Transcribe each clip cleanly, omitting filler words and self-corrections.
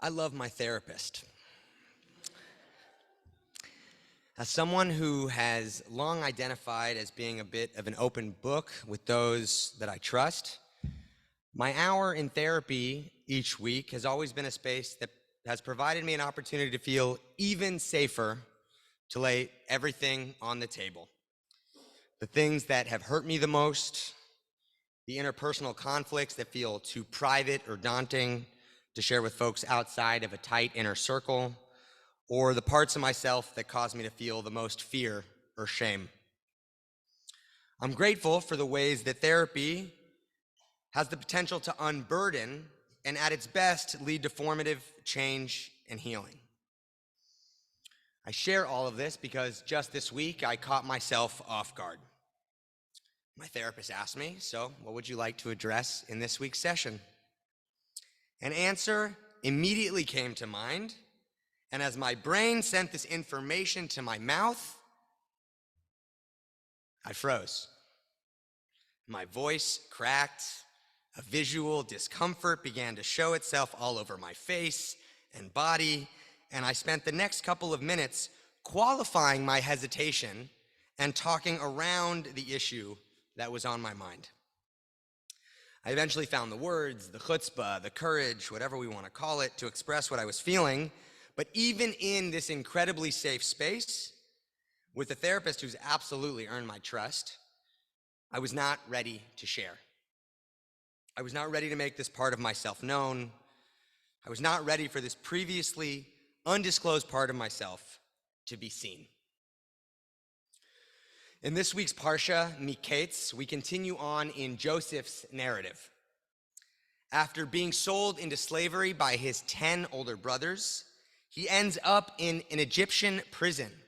I love my therapist. As someone who has long identified as being a bit of an open book with those that I trust, my hour in therapy each week has always been a space that has provided me an opportunity to feel even safer to lay everything on the table. The things that have hurt me the most, the interpersonal conflicts that feel too private or daunting to share with folks outside of a tight inner circle, or the parts of myself that cause me to feel the most fear or shame. I'm grateful for the ways that therapy has the potential to unburden and at its best lead to formative change and healing. I share all of this because just this week I caught myself off guard. My therapist asked me, "So what would you like to address in this week's session?" An answer immediately came to mind, and as my brain sent this information to my mouth, I froze. My voice cracked, a visual discomfort began to show itself all over my face and body, and I spent the next couple of minutes qualifying my hesitation and talking around the issue that was on my mind. I eventually found the words, the chutzpah, the courage, whatever we want to call it, to express what I was feeling. But even in this incredibly safe space, with a therapist who's absolutely earned my trust, I was not ready to share. I was not ready to make this part of myself known. I was not ready for this previously undisclosed part of myself to be seen. In this week's Parsha, Miketz, we continue on in Joseph's narrative. After being sold into slavery by his 10 older brothers, he ends up in an Egyptian prison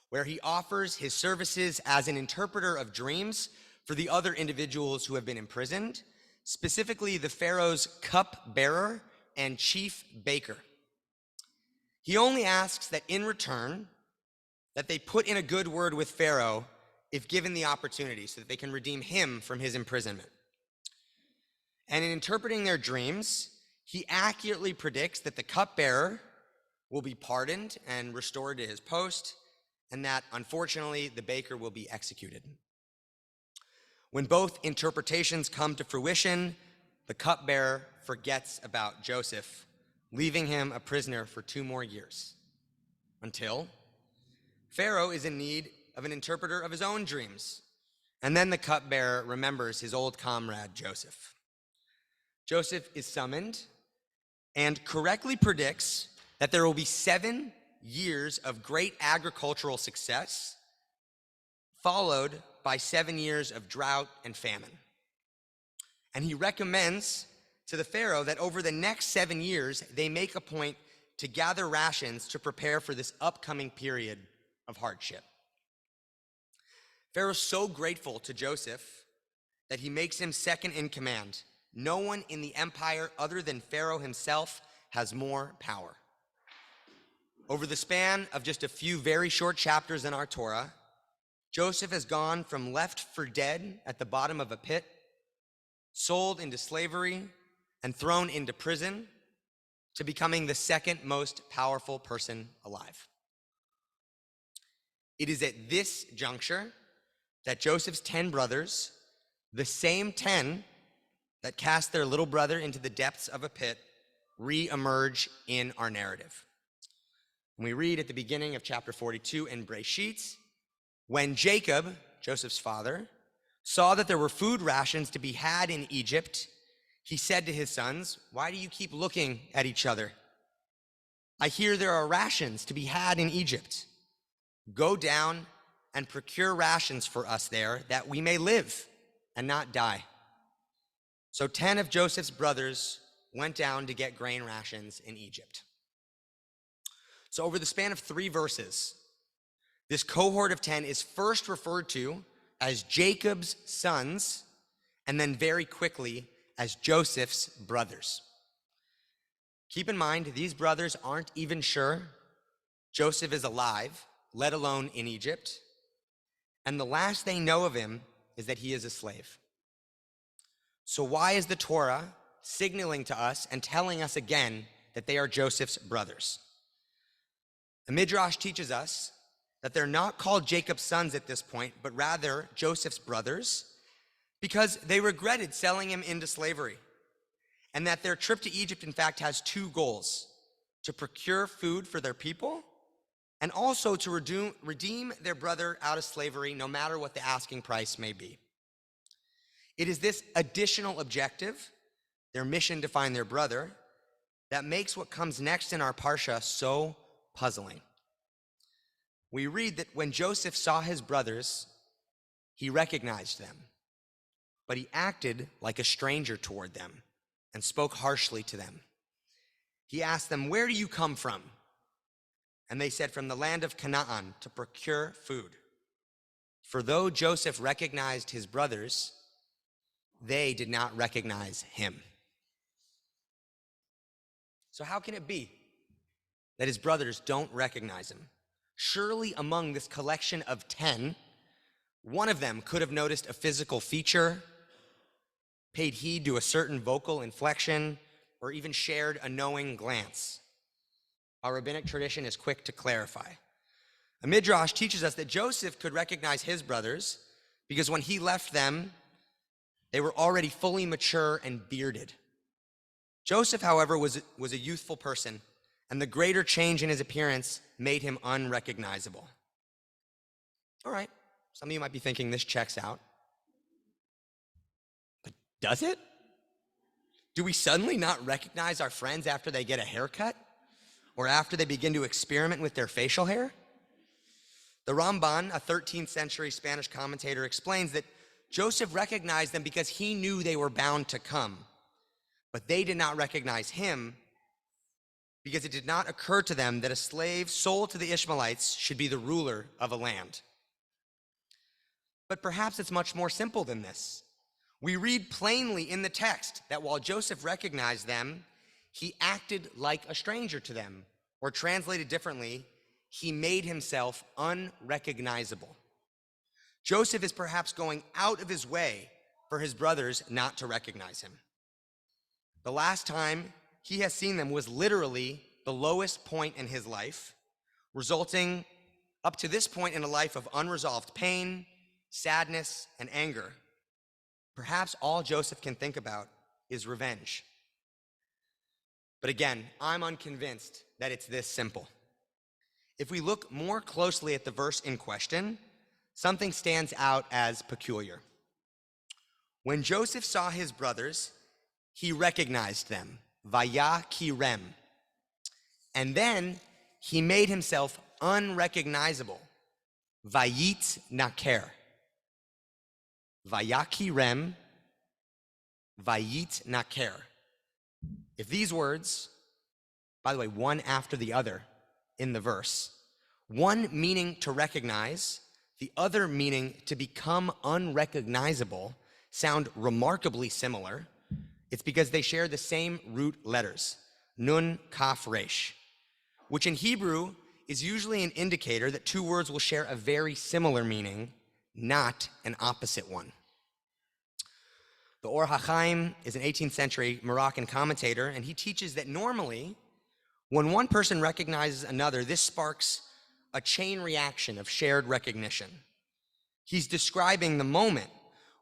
where he offers his services as an interpreter of dreams for the other individuals who have been imprisoned, specifically the Pharaoh's cupbearer and chief baker. He only asks that in return, that they put in a good word with Pharaoh if given the opportunity, so that they can redeem him from his imprisonment. And in interpreting their dreams, he accurately predicts that the cupbearer will be pardoned and restored to his post, and that, unfortunately, the baker will be executed. When both interpretations come to fruition, the cupbearer forgets about Joseph, leaving him a prisoner for 2 more years, until Pharaoh is in need of an interpreter of his own dreams. And then the cupbearer remembers his old comrade, Joseph. Joseph is summoned and correctly predicts that there will be 7 years of great agricultural success, followed by 7 years of drought and famine. And he recommends to the Pharaoh that over the next 7 years, they make a point to gather rations to prepare for this upcoming period of hardship. Pharaoh's so grateful to Joseph that he makes him second in command. No one in the empire other than Pharaoh himself has more power. Over the span of just a few very short chapters in our Torah, Joseph has gone from left for dead at the bottom of a pit, sold into slavery, and thrown into prison, to becoming the second most powerful person alive. It is at this juncture that Joseph's 10 brothers, the same 10 that cast their little brother into the depths of a pit, re-emerge in our narrative. And we read at the beginning of chapter 42 in Breshit, when Jacob, Joseph's father, saw that there were food rations to be had in Egypt, he said to his sons, "Why do you keep looking at each other? I hear there are rations to be had in Egypt. Go down and procure rations for us there, that we may live and not die." So 10 of Joseph's brothers went down to get grain rations in Egypt. So over the span of 3 verses, this cohort of 10 is first referred to as Jacob's sons, and then very quickly as Joseph's brothers. Keep in mind, these brothers aren't even sure Joseph is alive, let alone in Egypt. And the last they know of him is that he is a slave. So why is the Torah signaling to us and telling us again that they are Joseph's brothers. The Midrash teaches us that they're not called Jacob's sons at this point, but rather Joseph's brothers, because they regretted selling him into slavery, and that their trip to Egypt, in fact, has two goals: to procure food for their people, and also to redeem their brother out of slavery, no matter what the asking price may be. It is this additional objective, their mission to find their brother, that makes what comes next in our parsha so puzzling. We read that when Joseph saw his brothers, he recognized them, but he acted like a stranger toward them and spoke harshly to them. He asked them, "Where do you come from?" And they said, "From the land of Canaan, to procure food." For though Joseph recognized his brothers, they did not recognize him. So how can it be that his brothers don't recognize him? Surely among this collection of 10, one of them could have noticed a physical feature, paid heed to a certain vocal inflection, or even shared a knowing glance. Our rabbinic tradition is quick to clarify. A midrash teaches us that Joseph could recognize his brothers because when he left them, they were already fully mature and bearded. Joseph, however, was a youthful person, and the greater change in his appearance made him unrecognizable. All right, some of you might be thinking this checks out. But does it? Do we suddenly not recognize our friends after they get a haircut? Or after they begin to experiment with their facial hair? The Ramban, a 13th century Spanish commentator, explains that Joseph recognized them because he knew they were bound to come. But they did not recognize him because it did not occur to them that a slave sold to the Ishmaelites should be the ruler of a land. But perhaps it's much more simple than this. We read plainly in the text that while Joseph recognized them, he acted like a stranger to them, or translated differently, he made himself unrecognizable. Joseph is perhaps going out of his way for his brothers not to recognize him. The last time he has seen them was literally the lowest point in his life, resulting up to this point in a life of unresolved pain, sadness, and anger. Perhaps all Joseph can think about is revenge. But again, I'm unconvinced that it's this simple. If we look more closely at the verse in question, something stands out as peculiar. When Joseph saw his brothers, he recognized them, vayakirem, and then he made himself unrecognizable, vayit naker. Vayakirem, vayit naker. If these words, by the way, one after the other in the verse, one meaning to recognize, the other meaning to become unrecognizable, sound remarkably similar, it's because they share the same root letters, nun, kaf, resh, which in Hebrew is usually an indicator that two words will share a very similar meaning, not an opposite one. The Or HaChaim is an 18th century Moroccan commentator, and he teaches that normally, when one person recognizes another, this sparks a chain reaction of shared recognition. He's describing the moment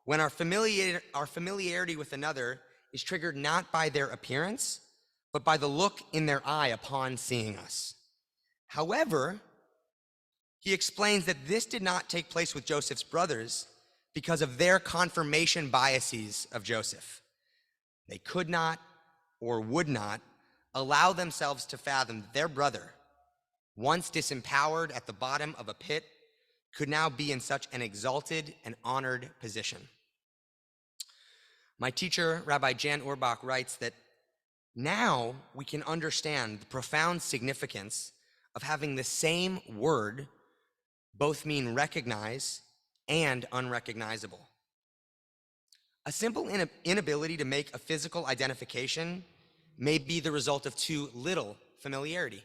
when our familiarity with another is triggered not by their appearance, but by the look in their eye upon seeing us. However, he explains that this did not take place with Joseph's brothers because of their confirmation biases of Joseph. They could not or would not allow themselves to fathom that their brother, once disempowered at the bottom of a pit, could now be in such an exalted and honored position. My teacher, Rabbi Jan Urbach, writes that now we can understand the profound significance of having the same word both mean recognize and unrecognizable. A simple inability to make a physical identification may be the result of too little familiarity.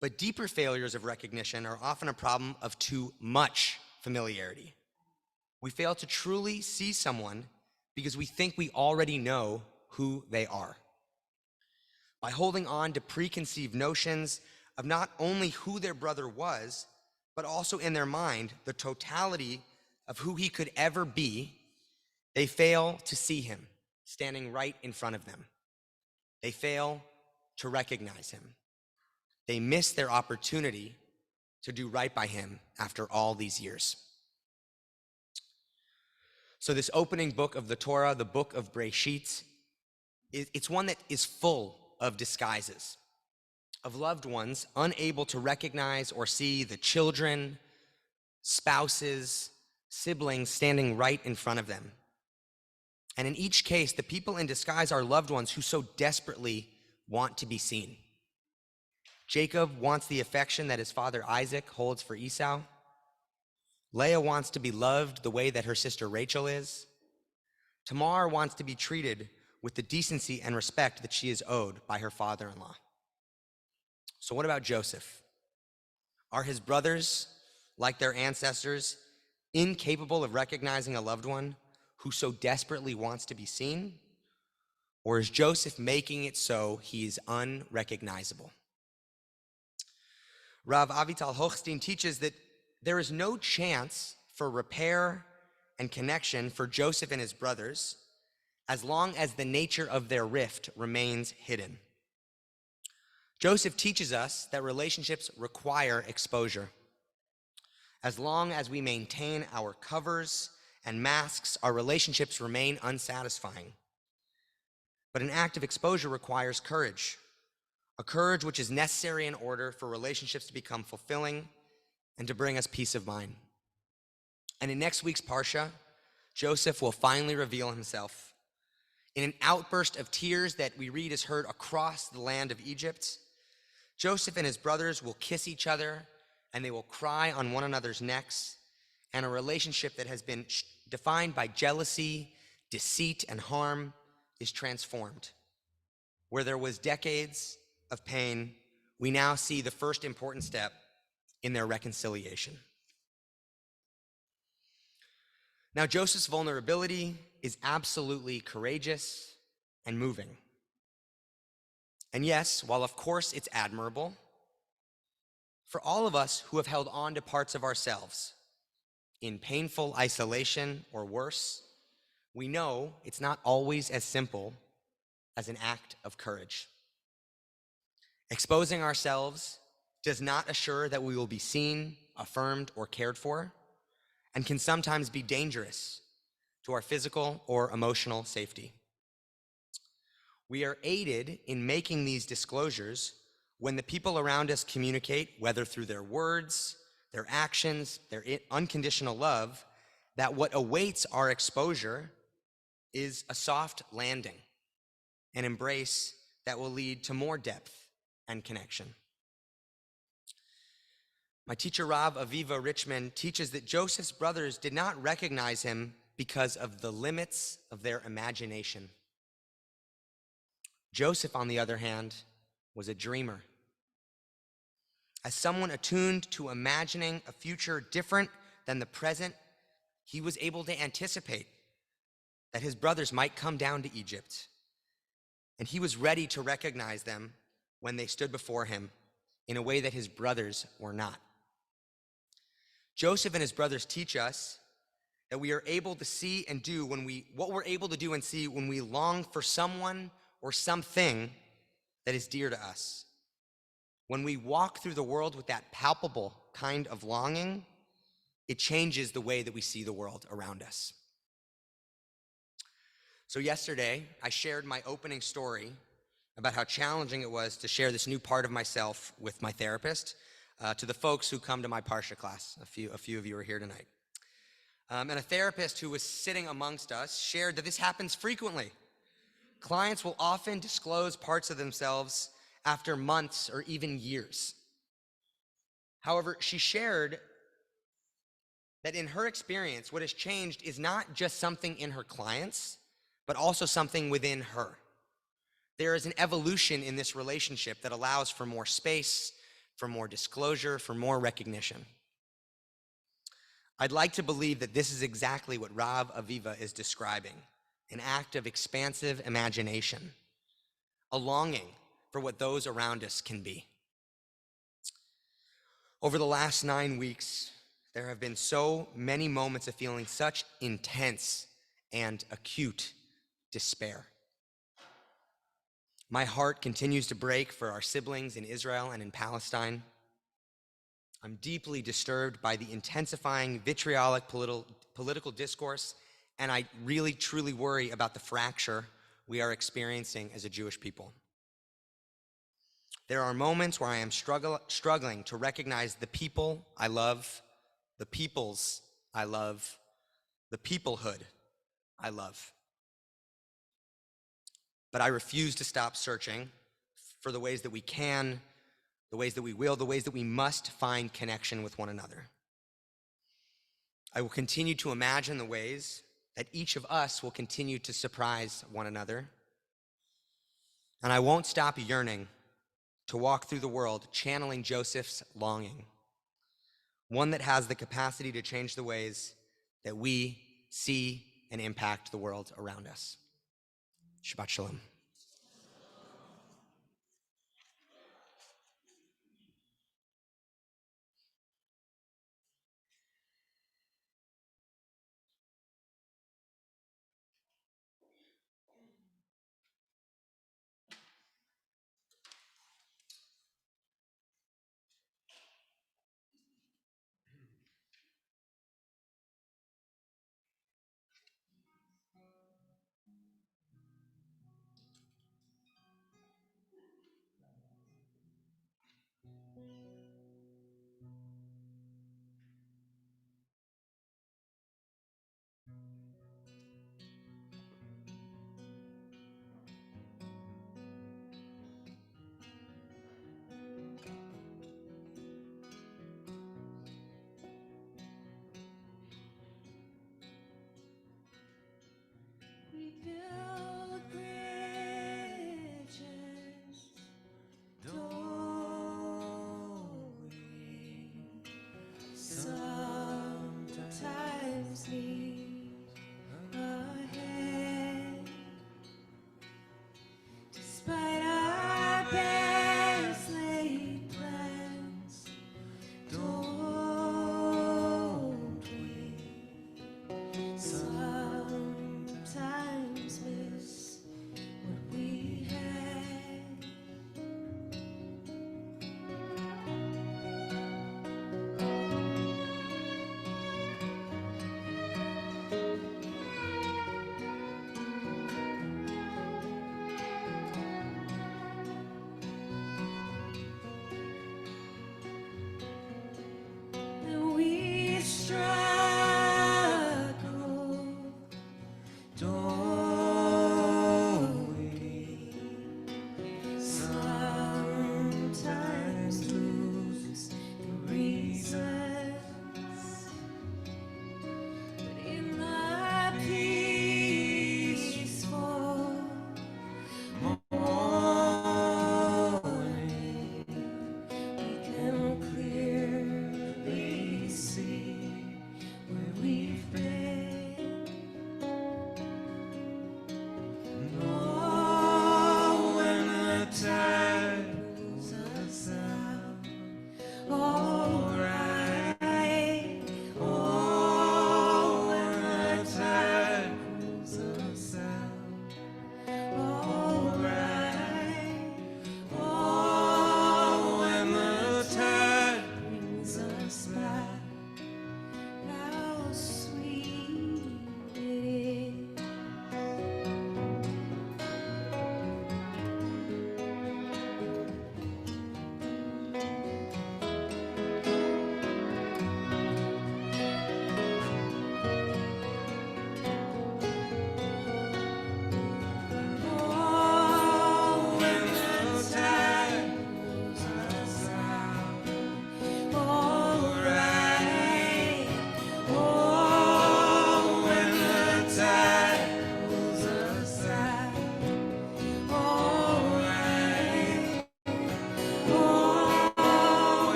But deeper failures of recognition are often a problem of too much familiarity. We fail to truly see someone because we think we already know who they are. by holding on to preconceived notions of not only who their brother was, but also in their mind, the totality of who he could ever be. They fail to see him standing right in front of them. They fail to recognize him. They miss their opportunity to do right by him after all these years. So this opening book of the Torah, the book of Breshit, it's one that is full of disguises, of loved ones unable to recognize or see the children, spouses, siblings standing right in front of them. And in each case, the people in disguise are loved ones who so desperately want to be seen. Jacob wants the affection that his father Isaac holds for Esau. Leah wants to be loved the way that her sister Rachel is. Tamar wants to be treated with the decency and respect that she is owed by her father-in-law. So what about Joseph? Are his brothers, like their ancestors, incapable of recognizing a loved one who so desperately wants to be seen? Or is Joseph making it so he is unrecognizable? Rav Avital Hochstein teaches that there is no chance for repair and connection for Joseph and his brothers as long as the nature of their rift remains hidden. Joseph teaches us that relationships require exposure. As long as we maintain our covers and masks, our relationships remain unsatisfying. But an act of exposure requires courage, a courage which is necessary in order for relationships to become fulfilling and to bring us peace of mind. And in next week's Parsha, Joseph will finally reveal himself. In an outburst of tears that we read is heard across the land of Egypt, Joseph and his brothers will kiss each other and they will cry on one another's necks, and a relationship that has been defined by jealousy, deceit, and harm is transformed. Where there was decades of pain, we now see the first important step in their reconciliation. Now, Joseph's vulnerability is absolutely courageous and moving. And yes, while of course it's admirable, for all of us who have held on to parts of ourselves in painful isolation or worse, we know it's not always as simple as an act of courage. Exposing ourselves does not assure that we will be seen, affirmed, or cared for, and can sometimes be dangerous to our physical or emotional safety. We are aided in making these disclosures when the people around us communicate, whether through their words, their actions, their unconditional love, that what awaits our exposure is a soft landing, an embrace that will lead to more depth and connection. My teacher, Rav Aviva Richmond, teaches that Joseph's brothers did not recognize him because of the limits of their imagination. Joseph, on the other hand, was a dreamer. As someone attuned to imagining a future different than the present, he was able to anticipate that his brothers might come down to Egypt, and he was ready to recognize them when they stood before him in a way that his brothers were not. Joseph and his brothers teach us that we are able to see and do what we're able to do and see when we long for someone or something that is dear to us. When we walk through the world with that palpable kind of longing, it changes the way that we see the world around us. So yesterday, I shared my opening story about how challenging it was to share this new part of myself with my therapist, to the folks who come to my Parsha class. A few of you are here tonight. And a therapist who was sitting amongst us shared that this happens frequently. Clients will often disclose parts of themselves after months or even years. However, she shared that in her experience, what has changed is not just something in her clients, but also something within her. There is an evolution in this relationship that allows for more space, for more disclosure, for more recognition. I'd like to believe that this is exactly what Rav Aviva is describing, an act of expansive imagination, a longing for what those around us can be. Over the last 9 weeks, there have been so many moments of feeling such intense and acute despair. My heart continues to break for our siblings in Israel and in Palestine. I'm deeply disturbed by the intensifying vitriolic political discourse, and I really, truly worry about the fracture we are experiencing as a Jewish people. There are moments where I am struggling to recognize the people I love, the peoples I love, the peoplehood I love. But I refuse to stop searching for the ways that we can, the ways that we will, the ways that we must find connection with one another. I will continue to imagine the ways that each of us will continue to surprise one another. And I won't stop yearning to walk through the world channeling Joseph's longing, one that has the capacity to change the ways that we see and impact the world around us. Shabbat Shalom.